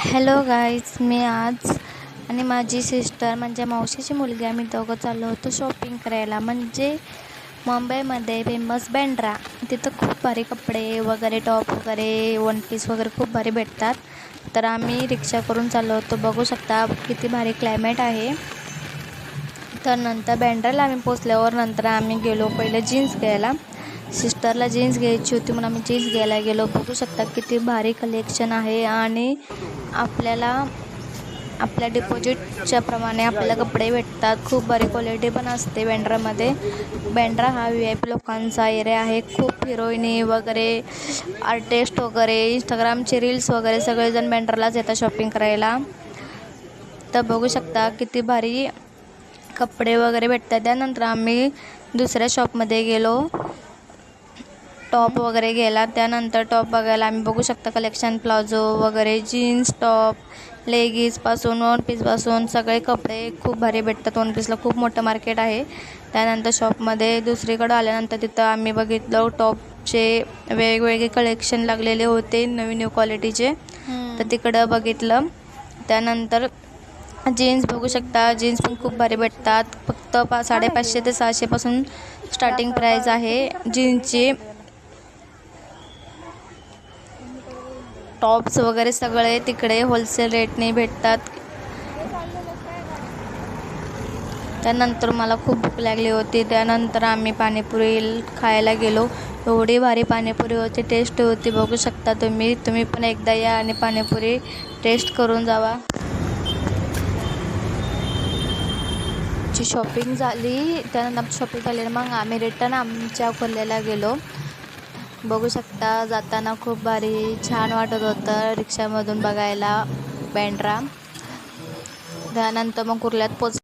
Hello guys, मी आज आणि माझी सिस्टर म्हणजे मावशीची मुलगी आम्ही दोघं चाललो होतो शॉपिंग करायला. म्हणजे मुंबईमध्ये फेमस बँड्रा, तिथं खूप भारी कपडे वगैरे, टॉप वगैरे, वन पीस वगैरे खूप भारी भेटतात. तर आम्ही रिक्षा करून चाललो होतो. बघू शकता किती भारी क्लायमेट आहे. तर नंतर बँड्राला आम्ही पोचल्यावर नंतर आम्ही गेलो पहिले जीन्स घ्यायला. सिस्टरला जीन्स घ्यायची होती म्हणून आम्ही जीन्स घ्यायला गेलो. बघू शकता किती भारी कलेक्शन आहे आणि आपल्याला आपल्या डिपॉझिटच्या प्रमाणे आपल्याला कपडे भेटतात. खूप भारी क्वालिटी पण असते बँड्रामध्ये. बँड्रा हा VIP लोकांचा एरिया आहे. खूप हिरोईनी वगैरे, आर्टिस्ट वगैरे, इंस्टाग्रामचे रील्स वगैरे सगळेजण बँड्रालाच येतात शॉपिंग करायला. तर बघू शकता किती भारी कपडे वगैरे भेटतात. त्यानंतर आम्ही दुसऱ्या शॉपमध्ये गेलो टॉप वगैरे घ्यायला. त्यानंतर टॉप बघायला आम्ही बघू शकता कलेक्शन, प्लाझो वगैरे, जीन्स टॉप, लेगीजपासून वन पीसपासून सगळे कपडे खूप भारी भेटतात. वन पीसला खूप मोठं मार्केट आहे. त्यानंतर शॉपमध्ये दुसरीकडं आल्यानंतर तिथं आम्ही बघितलं टॉपचे वेगवेगळे कलेक्शन लागलेले होते, नवीन न्यू क्वालिटीचे. तर तिकडं बघितलं. त्यानंतर जीन्स बघू शकता, जीन्स पण खूप भारी भेटतात. फक्त 550 ते 600पासून स्टार्टिंग प्राईज आहे जीन्सची. टॉप्स वगैरे सगळे तिकडे होलसेल रेटने भेटतात. त्यानंतर मला खूप भूक लागली होती. त्यानंतर आम्ही पाणीपुरी खायला गेलो. एवढी भारी पाणीपुरी होती, टेस्ट होती. बघू शकता तुम्ही पण एकदा या आणि पाणीपुरी टेस्ट करून जावा. ची शॉपिंग झाली. त्यानंतर शॉपिंग झाली मग आम्ही रिटर्न आमच्या खोल्याला गेलो. बघू शकता जाताना खूप भारी छान वाटत होतं रिक्षामधून बघायला बँड्रा. त्यानंतर मग कुर्ल्यात